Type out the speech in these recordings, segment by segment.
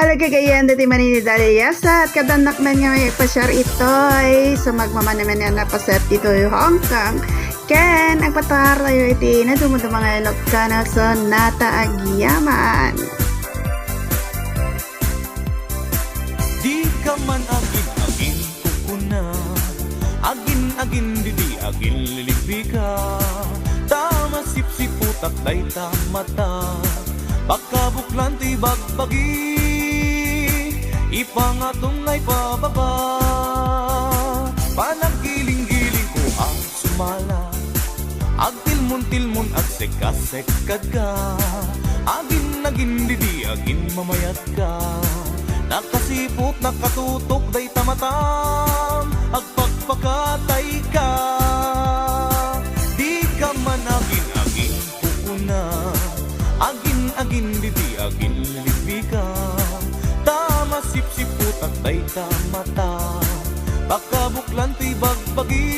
Halo kagayan, dati maninidali yasa at kadanak man nga may pasyar itoy so magmamanaman na napasat ito yung Hong Kong ken ang patar tayo iti na dumudumang ilog ka na sa nata agyaman. Di ka man agin kukuna, agin didi agin lilipika, tama sipsiputak day tamata, baka buklan ti bagbagi, ipangatong ay pababa, panaggiling-giling ko ang sumala, agtilmon-tilmon at seka-sekad ka, agin didi agin mamayat ka, nakasipot, nakatutok, day tamatam, agpagpakatay ka. Di ka man agin kukuna, agin didi agin lilipika, tama sipsipot at day tamata, baka buklan to'y bagbagi,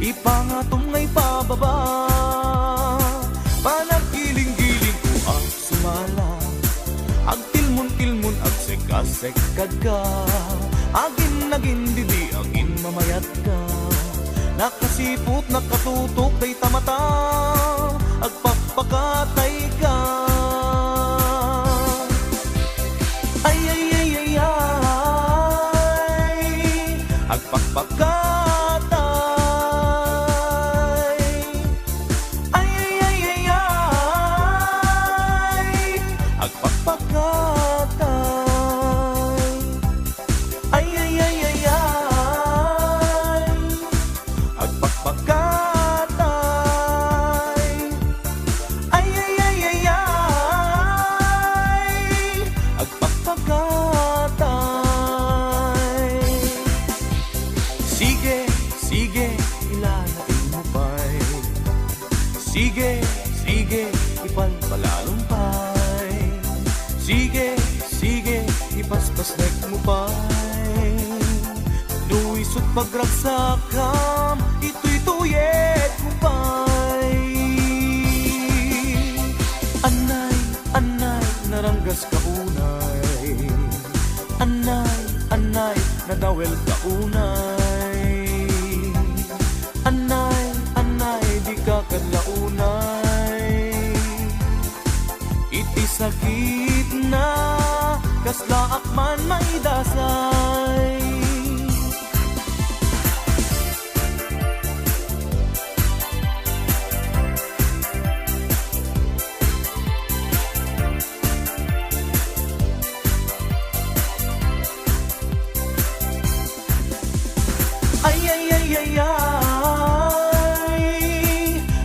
ipangatom ngay pababa, panaggiling-giling ko ang sumala, agtilmon-tilmon at seka-sekad ka, agin didi agin mamayat ka, nakasipot, nakatutok, day tamata, agpagpakatay ka. Ay, agpagpakatay. Ay, agpagpakatay. Ay, agpagpakatay. Ay, agpagpakatay. Sige, ilalain mo pa'y, sige, ipalpalalumpay. Sige, ipaspaslek mo pa'y, nuisot pagragsakam, ito'y tuyet mo pa'y. Anay, naranggas ka unay, anay, nadawel ka unay, anay, di ka kadlaunay, iti sakit na, kasla akman maidasay. Ay,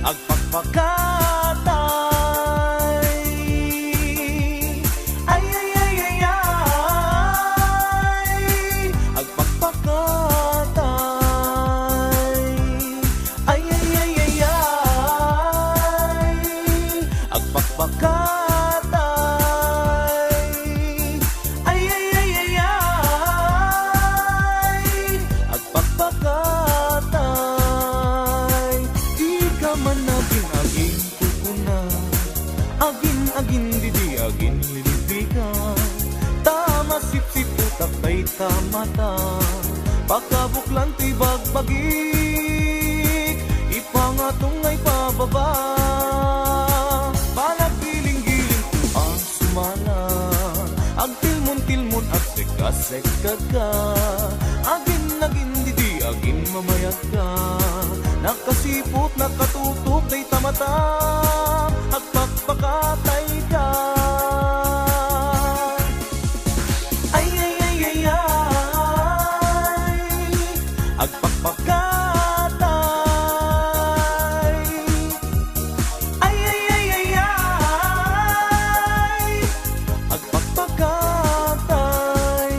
agpagpakatay. Ay, agpagpakatay. Ay, agpagpakatay. Ay, agpagpakatay. Di ka man agin kukuna, agin didi agin lilipika, tama sipsiputak tay tamata, baka buklan to'y bagbagik, ipangatong ay pababa, panaggiling-giling ko ang sumala, agtilmon-tilmon at seka-sekad ka, agin didi agin mamayat ka, nakasipot, nakatutok, day tamata, agpagpakatay ka. Ay, agpagpakatay. Ay, agpagpakatay.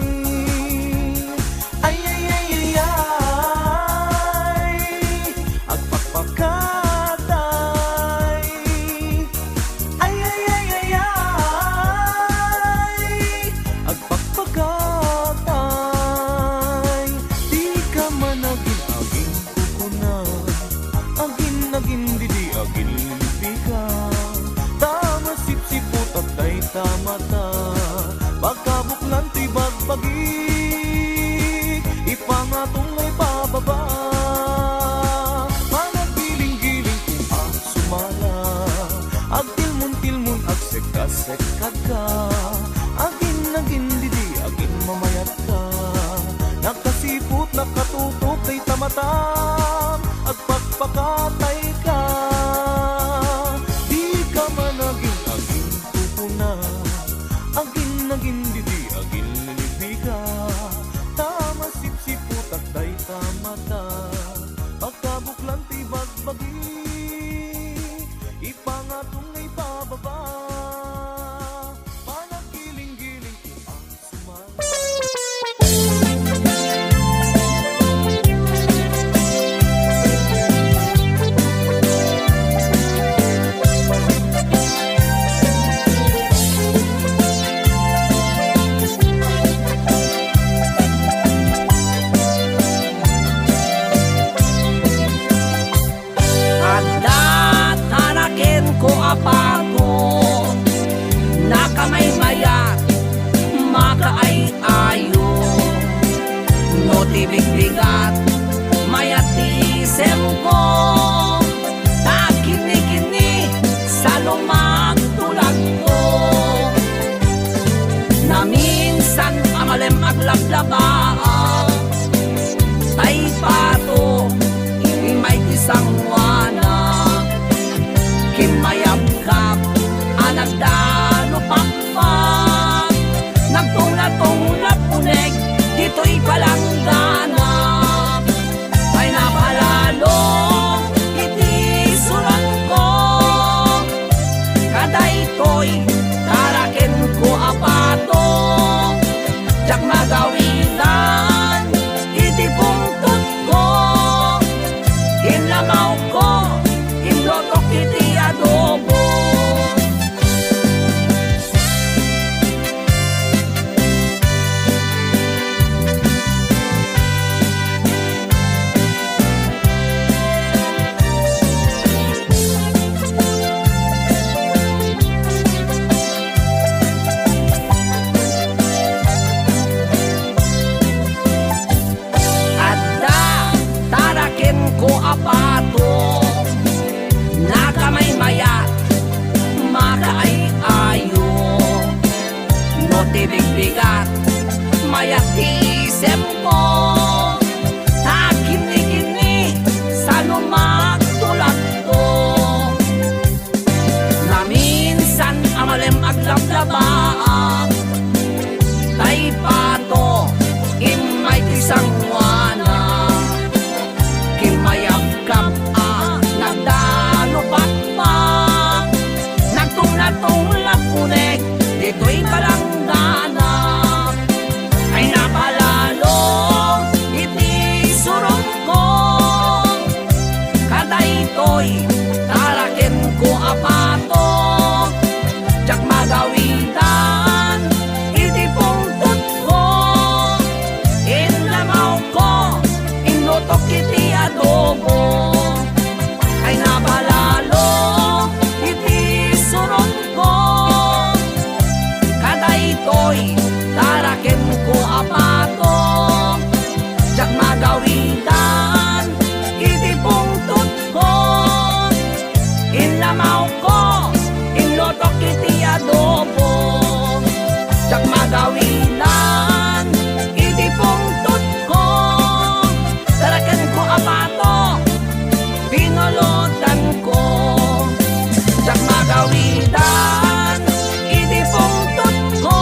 Ay, agpagpakatay. Ay, sumala. Pagkabuklan ti bagbagi, ipangatong ay pababa. Managgiling-giling kung sumala, agtilmon-tilmon ag sekad ka. Agin didi, agin mamayat ka. Nakasipot, nakatutok kay tamatam, agpagpakatay ka. Di ka managing agin tupuna, agin didi, agin lilibiga. Tama sipsipot at day tamata, pagkabuklan ti bagbagi, ipangatong ay pababa. Panaggiling-giling kung sumala. Tanakin ko apago nakamay mayat makaay ayo no tibig-bigat mayat isem ko takini-kini sa lumang tulag ko na minsan amalem aglablabaan tay pato may isang wana kimayagkap anak dano pakpak nagtungla-tungla punek dito'y palangganap ay napalalo iti sulan ko kaday ko'y tarakin ko apato jak magawitan iti pungtot ko inlamaw ko inlotok iti adobo. Adda tarakin ko apato nakamay mayat makaay ayo no tibig-bigat mayat isem ko takini-kini sa lumag tulad ko na minsan amalem aglablabaan tay pato imay tisang wana kimayagkap nagdano pakpak nagtungla-tungla punek dito'y palangganap ay napalalo iti surong ko kaday to'y tarakin ko apato jak magawitan iti pungtot ko inlamaw ko inutok iti adobo ay napalalo iti suron ko kaday to'y tarakin ko apato jak magawitan iti pungtot ko inlamaw ko inutok iti adobo jak magawitan iti pungtot ko tarakin ko apato pinolotan ko jak magawitan iti pungtot ko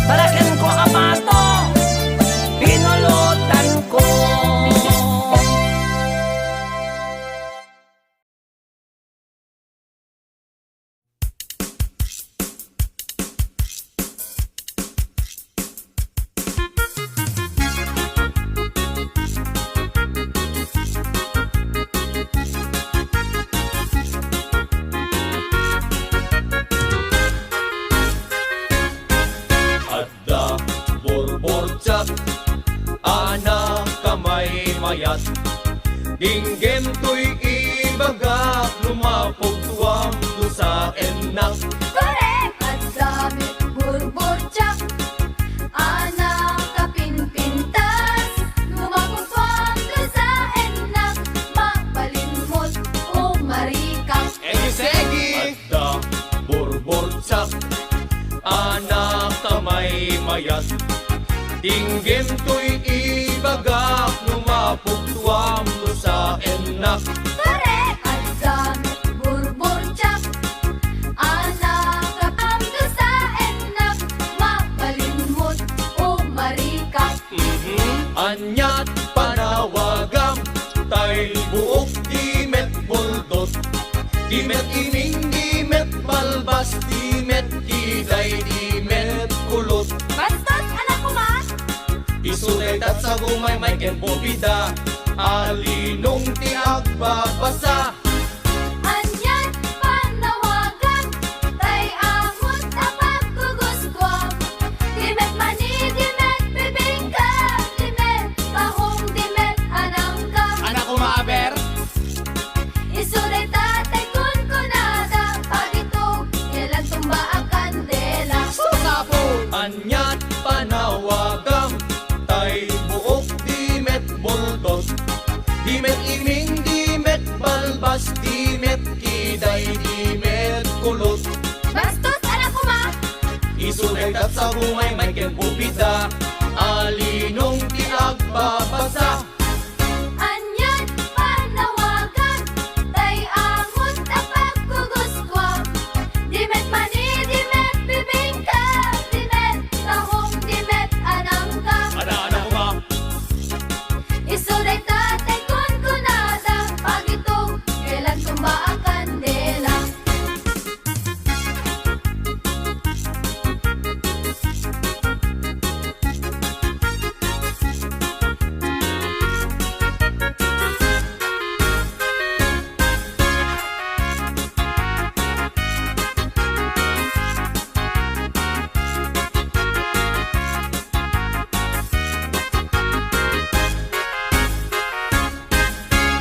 tarakin ko apato pinolotan ko. mayat. Dinggem to'y ibagak, lumapog tuwang sa enak. Correct! At sabi anak kamay mayas. Dinggem to'y ibagak, lumapugtuam to sa enak. Pare, aldan, burbur tsak. Anak kapam ka sa enak, mapalimot o marikas. Anyat panawagam, tay buok dimet boldot. Dimet ining, dimet balbas, dimet kiday, dimet kulot. Bastos, anak ko ma. Isuletat sa gumay may kenpobida, alinong ti agbabasa. Anyan, panawagan, tay amot na pagkuguskwam. Dimet mani, dimet bibingka, dimet kahong, dimet anangka. Anak ko maaber, Isuray tatay kun kunada, pagitog, ilan tumba ang kandela. sapo, anyat panawagam, tay buok dimet boldot. Dimet iming, dimet balbas, dimet kiday, dimet kulot. Bastos, anak ko ma. Isuletat sa gumay may kenpobida, alinong ti agbabasa. Anyan, panawagan, tay amot na pagkuguskwam. Dimet mani, dimet bibingka, dimet kahong, dimet anangka. Anak ko ma, Isuray tatay kun kunada, pagitog, ilan tumba ang kandela.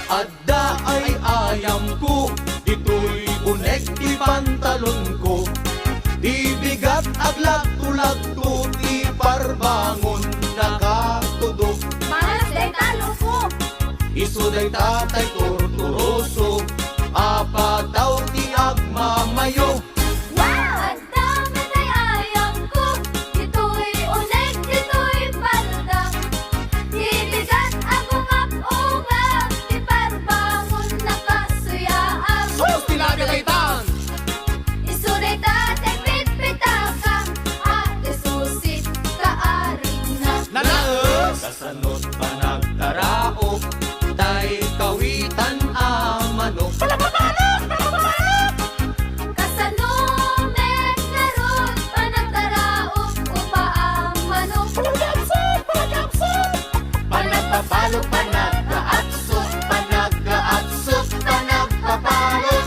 adda ay ayam ko, ito'y unek di pantalon ko. Di bigat aglag tulag to, di parbangon nakatudok. Malas day talo ko. Isuday tatay torturoso, apataw ti agmamayo. Wow! Ang dami tay ayam ko. Dito'y unek, dito'y palda. Ibigat ako ngap-ungap, di parbangon nakasuyaan. Sus tinagagaytan! Isuday tatay pitpitaka, at isusit kaaring na. Nanaos! Kasanot pa nagtaraok, tay kawitan amano. Kasanumet naroon, panagtaraok upa ang manok. Panagpapalo, panagkaatsot, panagkaatsot, panagpapalo.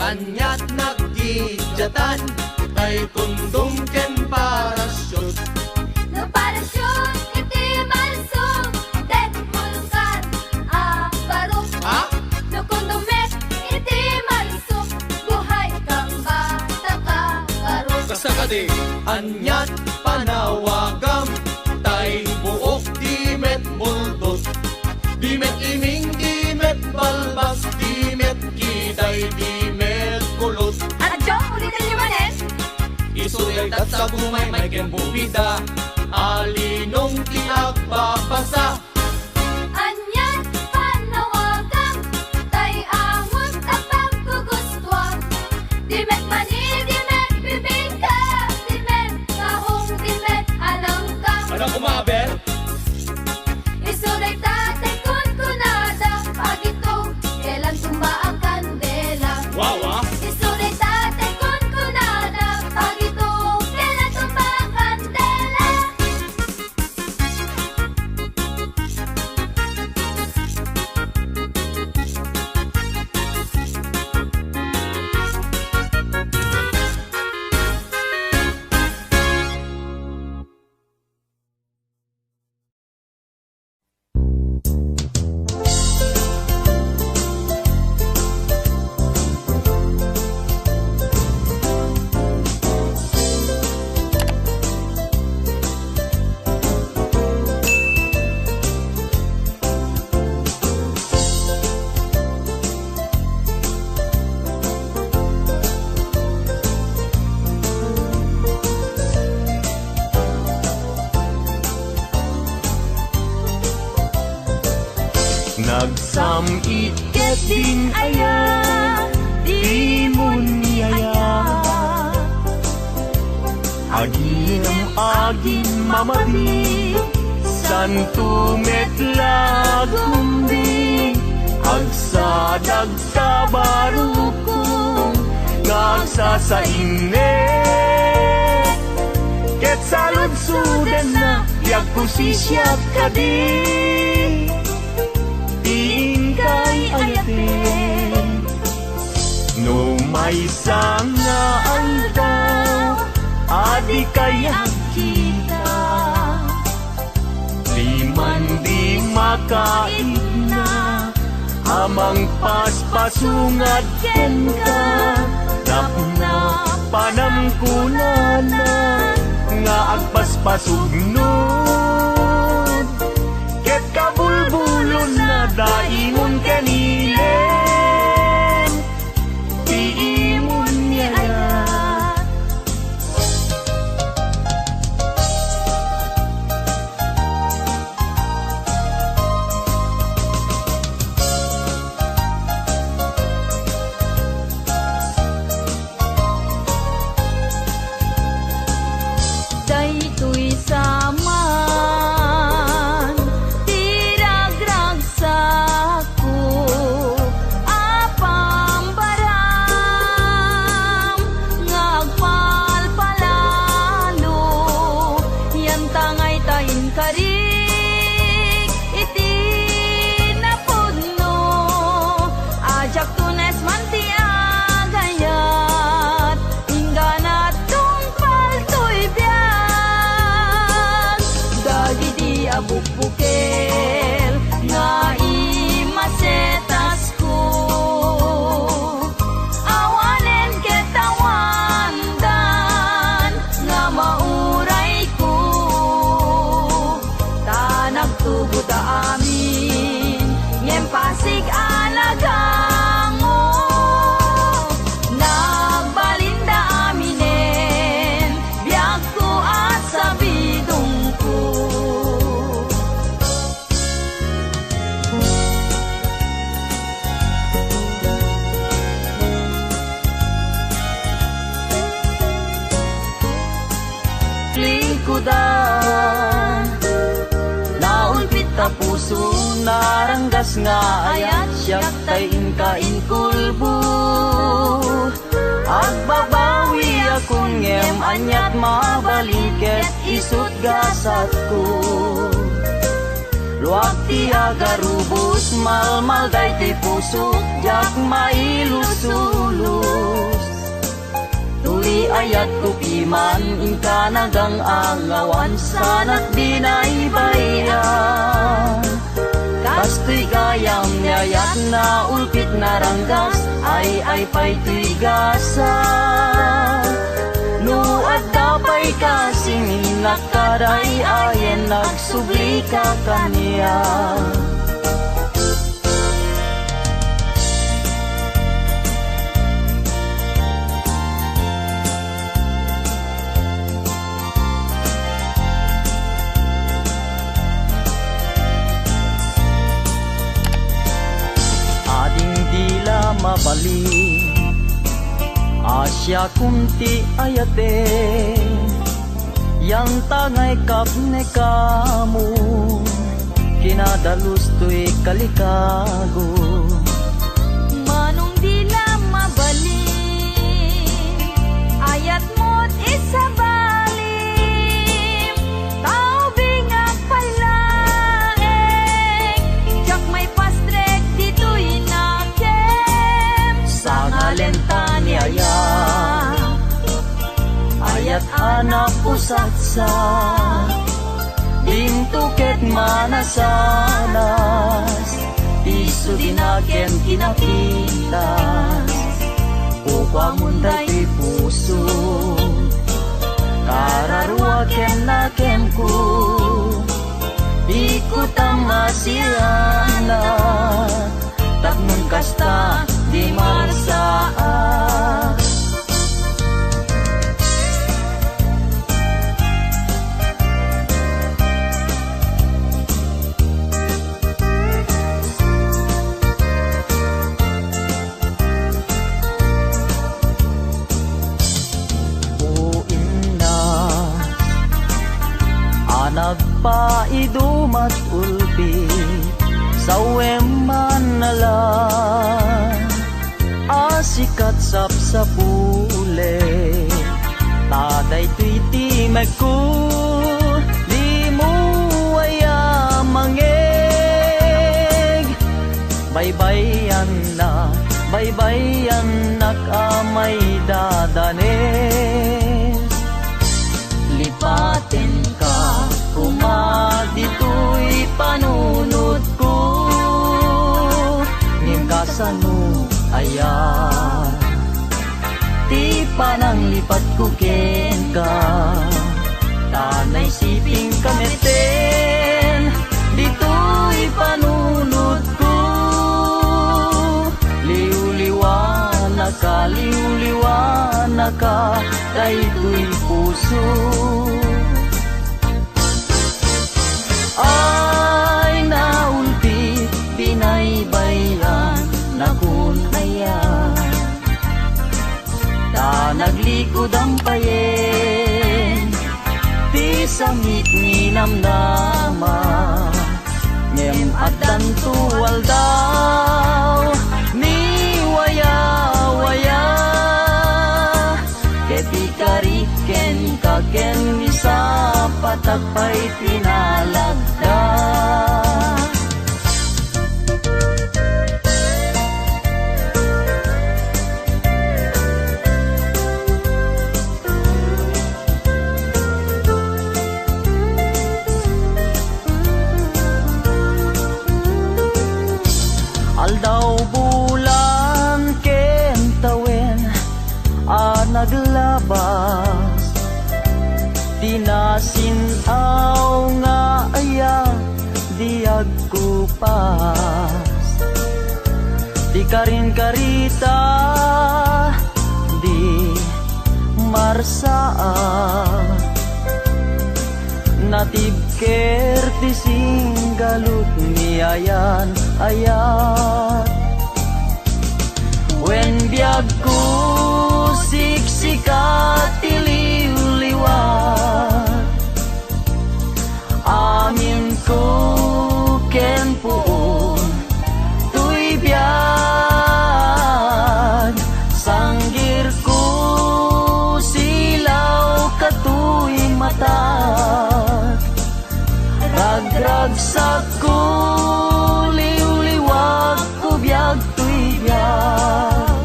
Anyat naggidyatan, tay kundong ken parasyon. No parasyon, iti malsong, det mulkan, barok. Ha? No kondomet, iti malsong, buhay kang bata ka, barok. Kasakadi, anyat panawagam, tay buok dimet buldot. Dimet iming, dimet balbas, dimet kiday, dimet kulot. Adyo, ulitin niyo manen? Isuletat sa bumay may kenbubida, alinong ti agbabasa. Anyan, panawagan, tay amot ang pagkugustwang. Dimet mani, dimet bibingka, dimet kahong, dimet anangka. Anak ko maaber, Isuday tatay kun kunada, pagitog, kailan tumba ang kandela. wawa. Isuday tatay kun kunada, pagitog, kailan tumba ang kandela. Samit din aya, di mo niyaya. Agin mamadi, santo metla gumbing, agsadag sa barukong, ngagsa sa init. Ket salud sudan na, biag kusisyak ka di, tingkay ayatin. No may sanga aldaw, adi kayang kita, liman di makaigna, amang paspasungad ken ka, napna panamkunanan, nga agpaspasugnon, ket kabulbulon na daimon kanilen, diimon niya. Daytoy saman, tiragrag sako, apam baram, ngagpalpalalo, yan tangay tayin karig, iti napudno, ajak tunes manti agayat, ingganat tungpal to'y biag, dagiti abukbukel, nga imasetas ko, awanen ketawandan, nga mauray ko, tanag tubo da amin, ngem pasig alagango, nagbalinda aminen, biag ko at sabidong ko. Lingkudan, naulpit ta puso, naranggas nga ayat, siyak tayin kain kulbo, agbabawi akong ngem anyat mabaliket, isut gasat ko. Luag ti agarubos, malmal day ti puso, jak mailusulus. Tuli ayat kupiman, inka nagang angawan, sanat di naibayan. Kastoy gayam nyayat na ulpit naranggas, ay pa'y tuy gasa. No at dapay kasing inakaray, ayen nagsubli ka kaniya. Mabali Asya kunti ayate, yang tangay kapne kamu, kinadalus to'y kalikago. Manong dila mabali, ayat mo't isabalim, tao bingag palaeng, jak may pastrek dito'y sangalenta niya, ayat anak pusatsa, dintuket manasanas, tiso dinaken kinapitas, upwa munday puso, kararwaken naken ko, ikutang masirana, tapnon kasta di marsaat. paidumat ulpi sawem manalan asikat sapsapule taday tuiti magku di mo aya mangeg baybayan nakamay dadanes lipaten ka kumadito'y panunod ko ngim kasano ayan ti panang lipat ko ken ka tanay siping kameten dito'y panunod ko liwliwana ka daytoy puso ay naulpi binaybayan nakunayan ta naglikod ang payen ti sangit ni namnama ngem addan tuwal daw ni waya keti kariken kaken bisa patakpay pinalagda aldaw bulan ken tawen naglabas tinasinaw nga aya diag kupas di karin karita di marsaa natibker ti singgalut ni ayan wen biag ko siksikat tiliw-liwat amin ko ken puon tuy biag sanggir ko silaw katuy matat ragragsak ko liw-liwag ko biag tuy biag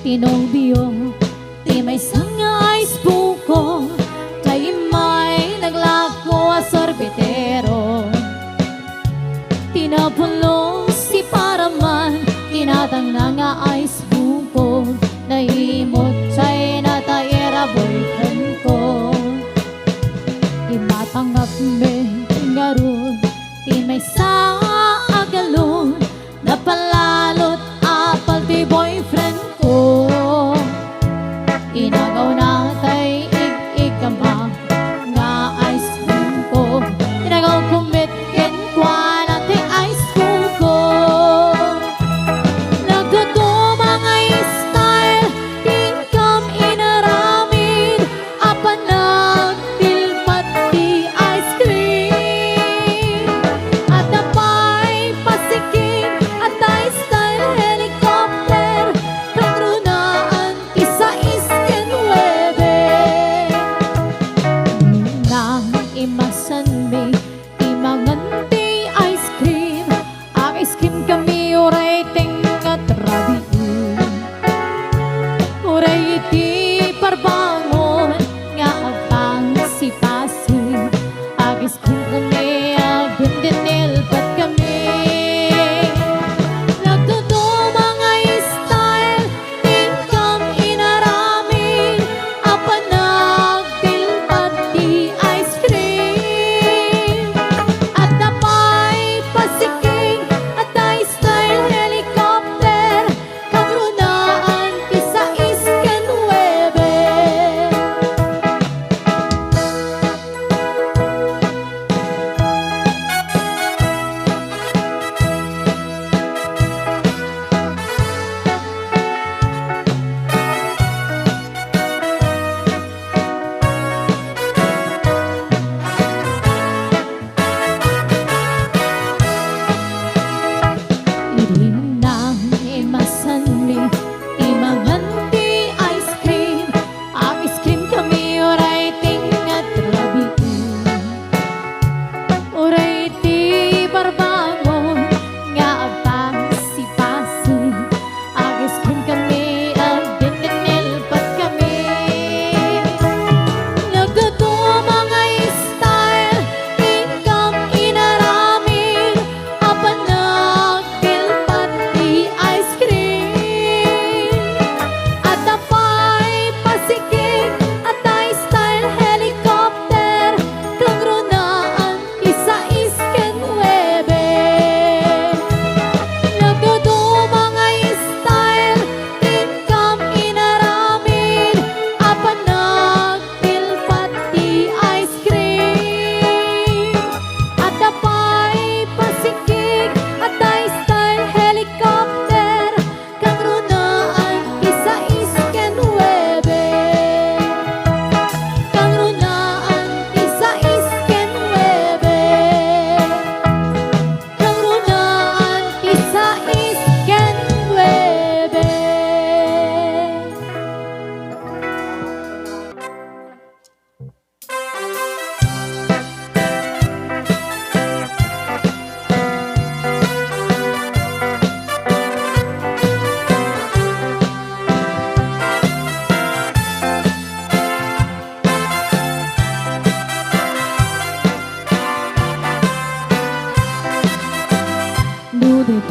Pinobyo, di may sangay buko, kay may naglako sorbetero. Tinapulo si paraman, tinatang nga ice buko, nahimot siya'y natayera boyfriend ko. Di matanggap me garun, di may sa agalon, napalalot apal di boyfriend ko. Inagaw na tay ig-igama nga ice cream ko. Inagaw kumit ken kwa na tay ice cream ko. Nagtuto mga style tingkam inaramid apan nagtilpat di ice cream. At napay pasikin at tay style helicopter kanrunaan ti sa isken webe. Nang imasan me imangan ti ice cream, ang ice cream kami uray tingat rabi. Uray iti parbangon nga agpang sipasin, ang ice cream kami agun din nilpat kami. Nagtuto mga style tingkam inaramid apan nagtilpat di ice cream. At napay pasiking at ay style helicopter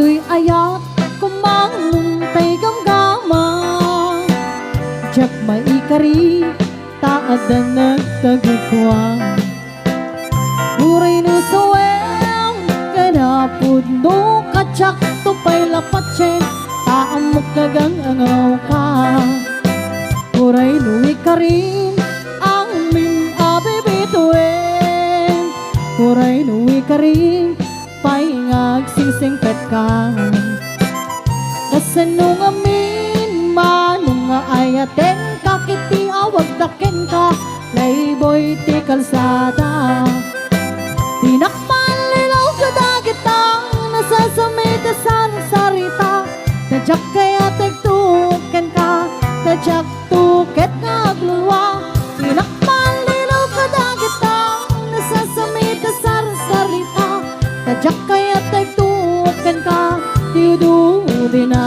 tuy ayat kumangmuntay gamgama jak maikari taadan nagtagukwa uray no sawem kanapud no kachak tupay lapatse taamok kagang angaw ka uray no ikarin ang min abibituin uray no ikarin paingag sisingpet ka kasanong amin manong nga ayaten kakiti awag daken ka layboy ti kalsada tinakpan lilaw kadagitang nasasamay ka sarita tadyak kaya tagtuken ka tadyak tuket nga agluwa tinakpan lilaw kadagitang nasasamay ka sarita tadyak kaya tagtuken ka tidudi na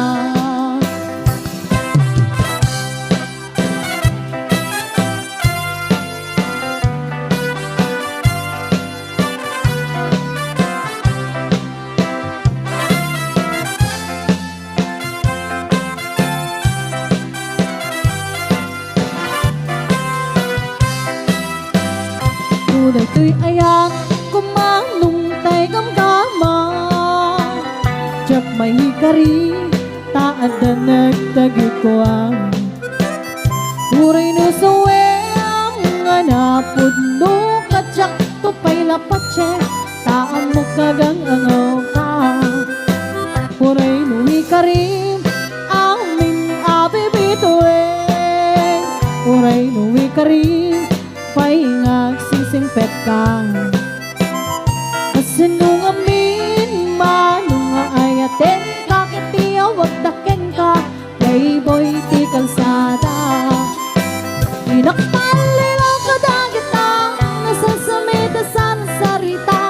uday tuy ayak kumangnung tay gamgama jak mahikari taadan nagtagikuan uray no sawem nga napud no katsak tupay lapatse taamok kagang angaw ka uray no hikari amin abibituin uray no hikari paingag sisingpet ka kasanong amin manong nga ayaten kakiti awag daken ka layboy ti kalsada inakpan lilaw kadagitang nasasamit asan sarita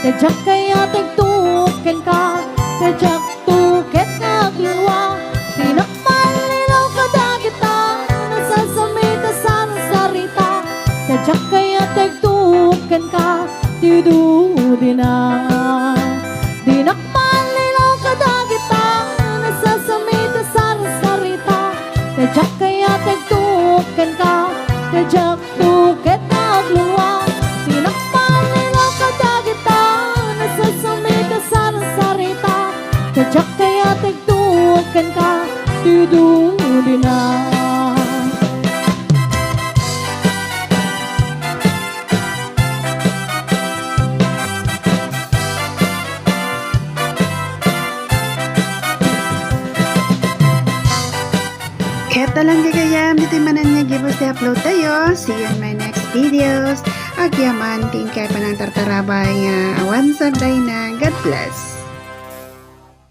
tadyak kaya tagtuken ka tadyak tuket nga agluwa inakpan lilaw kadagitang nasasamit asan sarita tadyak kaya tagtuken ka tidudi na dinakpan lilaw kadagitang nasasamit asan sarita tadyak kaya tagtuken ka tadyak tuket nga agluwa dinakpan lilaw kadagitang nasasamit asan sarita tadyak kaya tagtuken ka tidudi na Eto lang gagayam, dito manan nga gibos di upload tayo. See you in my next videos. Agyaman, tingkay pa ng tartarabay nga awan sabday na. God bless.